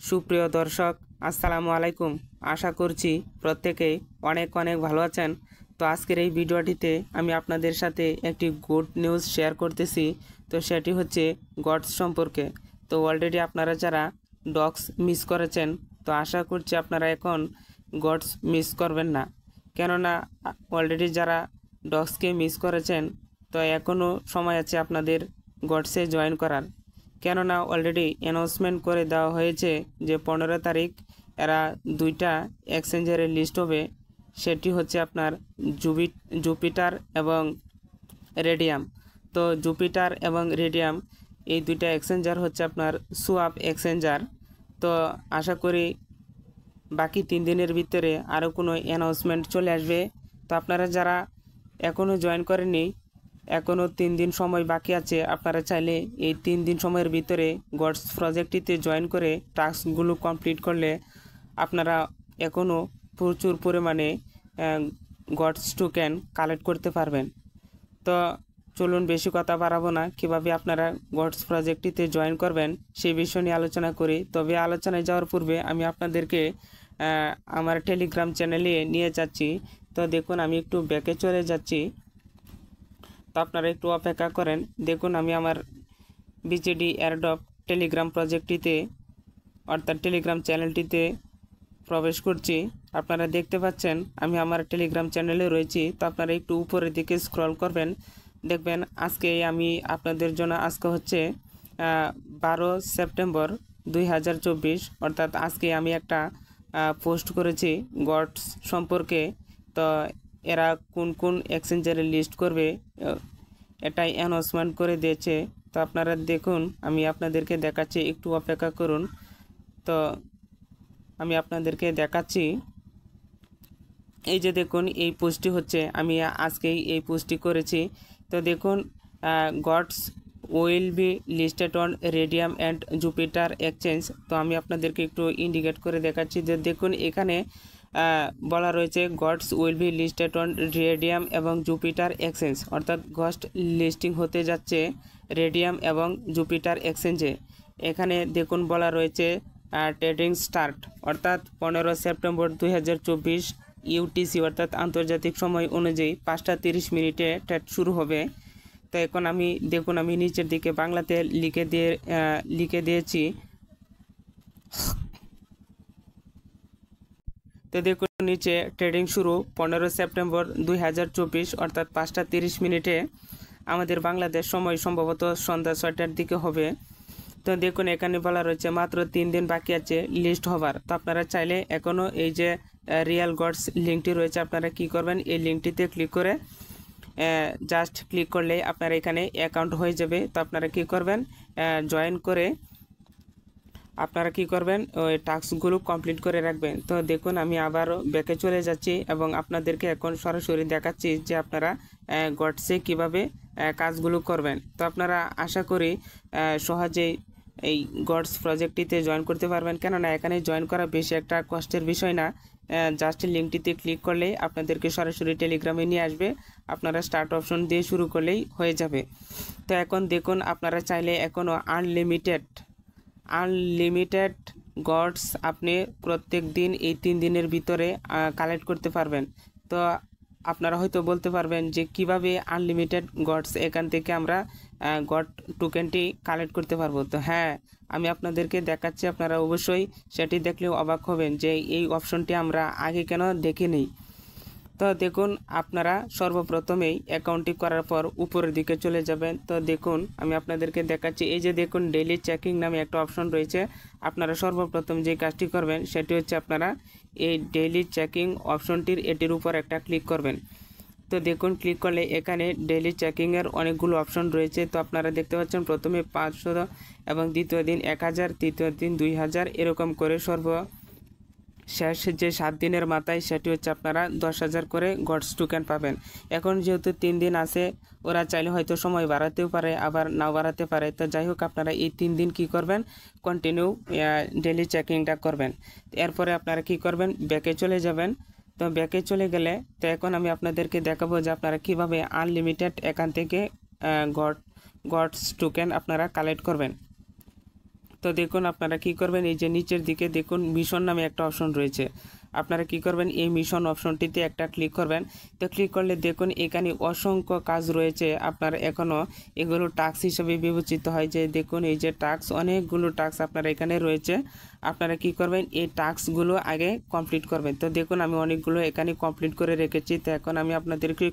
সুপ্রিয় দর্শক, আসসালামু আলাইকুম। আশা করছি প্রত্যেকেই অনেক অনেক ভালো আছেন। তো আজকের এই ভিডিওটিতে আমি আপনাদের সাথে একটি গুড নিউজ শেয়ার করতেছি। তো সেটি হচ্ছে গডস সম্পর্কে। তো অলরেডি আপনারা যারা ডগস মিস করেছেন, তো আশা করছি আপনারা এখন গডস মিস করবেন না। কেননা অলরেডি যারা ডগসকে মিস করেছেন, তো এখনও সময় আছে আপনাদের গডসে জয়েন করার। কেননা অলরেডি অ্যানাউন্সমেন্ট করে দেওয়া হয়েছে যে 15 তারিখ এরা দুইটা এক্সচেঞ্জারের লিস্ট হবে। সেটি হচ্ছে আপনার জুপিটার এবং রেডিয়াম। তো জুপিটার এবং রেডিয়াম এই দুইটা এক্সচেঞ্জার হচ্ছে আপনার সোয়াপ এক্সচেঞ্জার। তো আশা করি বাকি 3 দিনের ভিতরে আরও কোনো অ্যানাউন্সমেন্ট চলে আসবে। তো আপনারা যারা এখনও জয়েন করেননি, এখনও 3 দিন সময় বাকি আছে। আপনারা চাইলে এই 3 দিন সময়ের ভিতরে গডস প্রজেক্টটিতে জয়েন করে টাস্কগুলো কমপ্লিট করলে আপনারা এখনও প্রচুর পরিমাণে গডস টোকেন কালেক্ট করতে পারবেন। তো চলুন বেশি কথা বাড়াবো না, কীভাবে আপনারা গডস প্রজেক্টটিতে জয়েন করবেন সেই বিষয় নিয়ে আলোচনা করি। তবে আলোচনায় যাওয়ার পূর্বে আমি আপনাদেরকে আমার টেলিগ্রাম চ্যানেলে নিয়ে যাচ্ছি। তো দেখুন আমি একটু ব্যাকে চলে যাচ্ছি, তো আপনারা একটু অপেক্ষা করেন। দেখুন আমি আমার বিজেডি এয়ারড্রপ টেলিগ্রাম প্রজেক্টটিতে অর্থাৎ টেলিগ্রাম চ্যানেলটিতে প্রবেশ করছি। আপনারা দেখতে পাচ্ছেন আমি আমার টেলিগ্রাম চ্যানেলে রয়েছি। তো আপনারা একটু উপরের দিকে স্ক্রল করবেন, দেখবেন আজকে আমি আপনাদের জন্য আজকে হচ্ছে 12 সেপ্টেম্বর 2024, অর্থাৎ আজকে আমি একটা পোস্ট করেছি গডস সম্পর্কে। তো এরা কোন কোন এক্সচেঞ্জারে লিস্ট করবে এটাই অ্যানাউন্সমেন্ট করে দিয়েছে। তো আপনারা দেখুন আমি আপনাদেরকে দেখাচ্ছি, একটু অপেক্ষা করুন। তো আমি আপনাদেরকে দেখাচ্ছি, এই যে দেখুন এই পোস্টটি হচ্ছে আমি আজকেই এই পোস্টটি করেছি। তো দেখুন Gods will be listed on Raydium and Jupiter exchange. তো আমি আপনাদেরকে একটু ইন্ডিকেট করে দেখাচ্ছি যে দেখুন এখানে বলা রয়েছে Gods will be listed on Raydium এবং জুপিটার এক্সচেঞ্জ, অর্থাৎ গডস লিস্টিং হতে যাচ্ছে রেডিয়াম এবং জুপিটার এক্সচেঞ্জে। এখানে দেখুন বলা রয়েছে ট্রেডিং স্টার্ট, অর্থাৎ 15 সেপ্টেম্বর 2024 ইউটিসি, অর্থাৎ আন্তর্জাতিক সময় অনুযায়ী 5টা 30 মিনিটে ট্রেড শুরু হবে। তো এখন আমি দেখুন আমি নিচের দিকে বাংলাতে লিখে দিয়েছি। তো দেখুন নিচে ট্রেডিং শুরু 15 সেপ্টেম্বর 2024, অর্থাৎ 5টা 30 মিনিটে আমাদের বাংলাদেশ সময় সম্ভবত সন্ধ্যা 6টার দিকে হবে। তো দেখুন এখানে বলা রয়েছে মাত্র 3 দিন বাকি আছে লিস্ট হবার। তো আপনারা চাইলে এখনও এই যে রিয়েল গডস লিঙ্কটি রয়েছে, আপনারা কি করবেন এই লিঙ্কটিতে ক্লিক করে জাস্ট ক্লিক করলেই আপনার এখানে অ্যাকাউন্ট হয়ে যাবে। তো আপনারা কি করবেন জয়েন করে আপনারা কি করবেন ওই টাস্কগুলো কমপ্লিট করে রাখবেন। তো দেখুন আমি আবারও ব্যাকে চলে যাচ্ছি এবং আপনাদেরকে এখন সরাসরি দেখাচ্ছি যে আপনারা গডসে কিভাবে কাজগুলো করবেন। তো আপনারা আশা করি সহজেই এই গডস প্রজেক্টটিতে জয়েন করতে পারবেন, কেননা এখানে জয়েন করা বেশি একটা কষ্টের বিষয় না। জাস্ট লিঙ্কটিতে ক্লিক করলেই আপনাদেরকে সরাসরি টেলিগ্রামে নিয়ে আসবে। আপনারা স্টার্ট অপশন দিয়ে শুরু করলেই হয়ে যাবে। তো এখন দেখুন আপনারা চাইলে এখনও আনলিমিটেড গডস আপনি প্রত্যেক দিন এই 3 দিনের ভিতরে কালেক্ট করতে পারবেন। তো আপনারা হয়তো বলতে পারবেন যে কিভাবে আনলিমিটেড গডস এখান থেকে আমরা গড টোকেনটি কালেক্ট করতে পারবো। তো হ্যাঁ, আমি আপনাদেরকে দেখাচ্ছি, আপনারা অবশ্যই সেটি দেখলেও অবাক হবেন যে এই অপশনটি আমরা আগে কেন দেখিনি। তো দেখুন আপনারা সর্বপ্রথমেই অ্যাকাউন্টটি করার পর উপরের দিকে চলে যাবেন। তো দেখুন আমি আপনাদেরকে দেখাচ্ছি, এই যে দেখুন ডেইলি চেকিং নামে একটা অপশন রয়েছে। আপনারা সর্বপ্রথম যে কাজটি করবেন সেটি হচ্ছে আপনারা এই ডেইলি চেকিং অপশনটির এটির উপর একটা ক্লিক করবেন। তো দেখুন ক্লিক করলে এখানে ডেইলি চেকিংয়ের অনেকগুলো অপশন রয়েছে। তো আপনারা দেখতে পাচ্ছেন প্রথমে 500 এবং দ্বিতীয় দিন 1000, তৃতীয় দিন 2000, এরকম করে শেষ যে 7 দিনের মাথায় সেটি হচ্ছে আপনারা 10,000 করে গডস টোকেন পাবেন। এখন যেহেতু 3 দিন আছে, ওরা চাইলে হয়তো সময় বাড়াতেও পারে আবার নাও বাড়াতে পারে। তো যাই হোক আপনারা এই 3 দিন কি করবেন কন্টিনিউ ডেইলি চেকিংটা করবেন। এরপরে আপনারা কি করবেন ব্যাকে চলে যাবেন। তো ব্যাকে চলে গেলে তো এখন আমি আপনাদেরকে দেখাবো যে আপনারা কিভাবে আনলিমিটেড এখান থেকে গডস টোকেন আপনারা কালেক্ট করবেন। তো দেখুন আপনারা কি করবেন, এই যে নিচের দিকে দেখুন মিশন নামে একটা অপশন রয়েছে। আপনারা কি করবেন, এই মিশন অপশনটিতে একটা ক্লিক করবেন। তো ক্লিক করলে দেখুন এখানে অসংখ্য কাজ রয়েছে। আপনার এখনও এগুলো টাস্ক হিসেবে বিবেচিত হয়, যে দেখুন এই যে টাস্ক, অনেকগুলো টাস্ক আপনার এখানে রয়েছে। আপনারা কি করবেন, এই টাস্কগুলো আগে কমপ্লিট করবেন। তো দেখুন আমি অনেকগুলো এখানে কমপ্লিট করে রেখেছি। তো এখন আমি আপনাদেরকে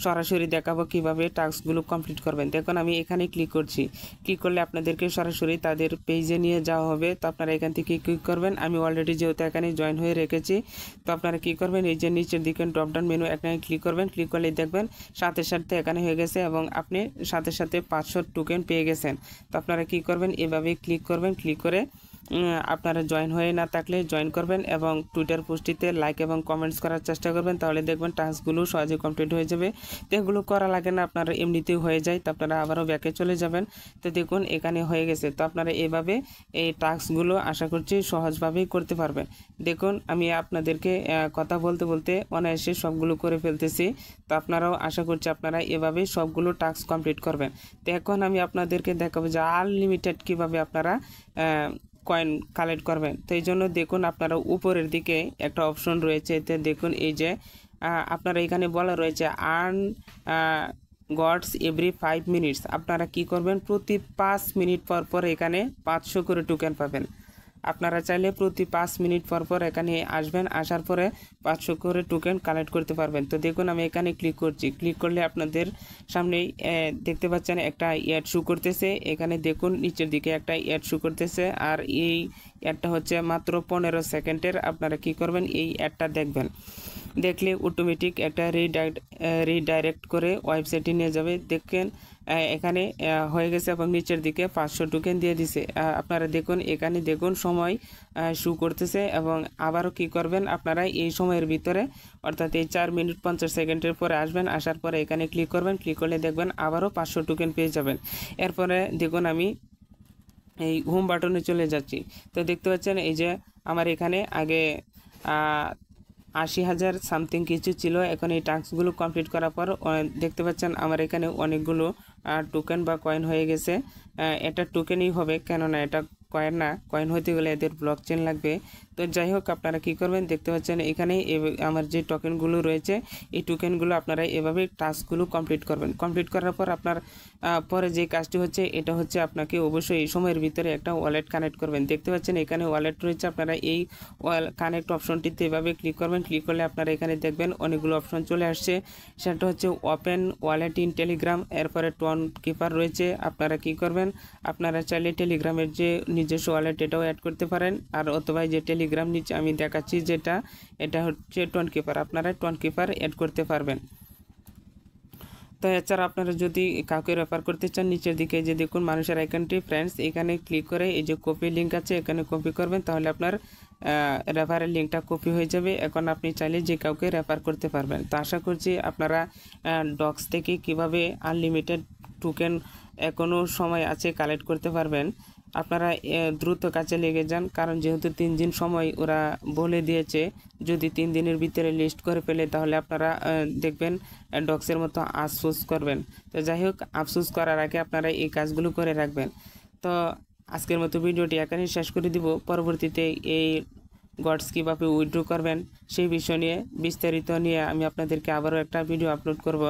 সরাসরি দেখাবো কিভাবে টাস্কগুলো কমপ্লিট করবেন। দেখুন আমি এখানে ক্লিক করছি। ক্লিক করলে আপনাদেরকে সরাসরি তাদের পেজে নিয়ে যাওয়া হবে। তো আপনারা এখান থেকে ক্লিক করবেন। আমি অলরেডি যেহেতু এখানে জয়েন হয়ে রেখেছি, তো আপনারা কি করবেন, এই যে নিচের দিকে ড্রপডাউন মেনু এখানে ক্লিক করবেন। ক্লিক করলে দেখবেন সাথে সাথে এখানে হয়ে গেছে এবং আপনি সাথে সাথে 500 টোকেন পেয়ে গেছেন। তো আপনারা কি করবেন, এভাবে ক্লিক করবেন। ক্লিক করে আপনারা জয়েন হয়ে না থাকলে জয়েন করবেন এবং টুইটার পোস্টটিতে লাইক এবং কমেন্টস করার চেষ্টা করবেন। তাহলে দেখবেন টাস্কগুলো সহজে কমপ্লিট হয়ে যাবে। তো এগুলো করা লাগে না, আপনারা এমনিতেই হয়ে যায়। তো আপনারা আবারও ব্যাকে চলে যাবেন। তো দেখুন এখানে হয়ে গেছে। তো আপনারা এভাবে এই টাস্কগুলো আশা করছি সহজভাবেই করতে পারবেন। দেখুন আমি আপনাদেরকে কথা বলতে বলতে অনায়াসে সবগুলো করে ফেলতেছি। তো আপনারাও আশা করছি আপনারা এভাবে সবগুলো টাস্ক কমপ্লিট করবেন। তো এখন আমি আপনাদেরকে দেখাবো যে আনলিমিটেড কীভাবে আপনারা কয়েন কালেক্ট করবেন। তো এই জন্য দেখুন আপনারা উপরের দিকে একটা অপশন রয়েছে। এতে দেখুন এই যে আপনারা এখানে বলা রয়েছে আর্ন গডস এভরি 5 মিনিটস। আপনারা কি করবেন, প্রতি 5 মিনিট পর পর এখানে 500 করে টোকেন পাবেন। আপনারা চাইলে প্রতি 5 মিনিট পর পর এখানে আসবেন, আসার পরে 500 করে টোকেন কালেক্ট করতে পারবেন। তো দেখুন আমি এখানে ক্লিক করছি। ক্লিক করলে আপনাদের সামনেই দেখতে পাচ্ছেন একটা অ্যাড শো করতেছে। এখানে দেখুন নিচের দিকে একটা অ্যাড শো করতেছে, আর এই অ্যাডটা হচ্ছে মাত্র 15 সেকেন্ডের। আপনারা কি করবেন, এই অ্যাডটা দেখবেন। দেখলে অটোমেটিক একটা রিডাইরেক্ট করে ওয়েবসাইটে নিয়ে যাবে। দেখেন এখানে হয়ে গেছে এবং নিচের দিকে 500 টোকেন দিয়ে দিছে। আপনারা দেখুন এখানে দেখুন সময় শো করতেছে এবং আবারও কি করবেন, আপনারা এই সময়ের ভিতরে অর্থাৎ এই 4 মিনিট 50 সেকেন্ডের পরে আসবেন। আসার পরে এখানে ক্লিক করবেন। ক্লিক করলে দেখবেন আবারও 500 টোকেন পেয়ে যাবেন। এরপরে দেখুন আমি এই হোম বাটনে চলে যাচ্ছি। তো দেখতে পাচ্ছেন এই যে আমার এখানে আগে 80,000 সামথিং কিছু ছিল। এখন এই টাস্কগুলো কমপ্লিট করার পর দেখতে পাচ্ছেন আমার এখানে অনেকগুলো টোকেন বা কয়েন হয়ে গেছে। এটা টোকেনই হবে, কেননা এটা কয়েন না। কয়েন হতে গেলে এদের ব্লক চেন লাগবে। তো যাই হোক আপনারা কি করবেন, দেখতে পাচ্ছেন এখানে আমার যে টোকেনগুলো রয়েছে, এই টোকেনগুলো আপনারা এভাবে টাস্কগুলো কমপ্লিট করবেন। কমপ্লিট করার পর আপনার পরে যে কাজটি হচ্ছে, এটা হচ্ছে আপনাকে অবশ্যই এই সময়ের ভিতরে একটা ওয়ালেট কানেক্ট করবেন। দেখতে পাচ্ছেন এখানে ওয়ালেট রয়েছে। আপনারা এই কানেক্ট অপশনটিতে এভাবে ক্লিক করবেন। ক্লিক করলে আপনারা এখানে দেখবেন অনেকগুলো অপশন চলে আসছে। সেটা হচ্ছে ওপেন ওয়ালেট ইন টেলিগ্রাম, এরপরে টোন কিপার রয়েছে। আপনারা কি করবেন, আপনারা চাইলে টেলিগ্রামের যে নিজস্ব ওয়ালেট এটাও অ্যাড করতে পারেন, আর অথবা যে টেলিগ্রাম নিচে আমি দেখাচ্ছি যেটা, এটা হচ্ছে টোন কিপার। আপনারা টোন কিপার অ্যাড করতে পারবেন। তো এছাড়া আপনারা যদি কাউকে রেফার করতে চান, নিচের দিকে যে দেখুন মানুষের আইকনটি ফ্রেন্ডস, এখানে ক্লিক করে এই যে কপি লিঙ্ক আছে, এখানে কপি করবেন। তাহলে আপনার রেফারের লিঙ্কটা কপি হয়ে যাবে। এখন আপনি চাইলে যে কাউকে রেফার করতে পারবেন। তো আশা করছি আপনারা ডক্স থেকে কিভাবে আনলিমিটেড টোকেন এখনও সময় আছে কালেক্ট করতে পারবেন। আপনারা দ্রুত কাজে লেগে যান, কারণ যেহেতু 3 দিন সময় ওরা বলে দিয়েছে। যদি 3 দিনের ভিতরে লিস্ট করে ফেলে তাহলে আপনারা দেখবেন ডক্সের মতো আফসোস করবেন। তো যাই হোক, আফসোস করার আগে আপনারা এই কাজগুলো করে রাখবেন। তো আজকের মতো ভিডিওটি এখানেই শেষ করে দিব। পরবর্তীতে এই গডস কীভাবে উইথড্র করবেন সেই বিষয় নিয়ে বিস্তারিত নিয়ে আমি আপনাদেরকে আবারও একটা ভিডিও আপলোড করব।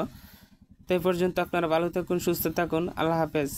তো এই পর্যন্ত আপনারা ভালো থাকুন, সুস্থ থাকুন। আল্লাহ হাফেজ।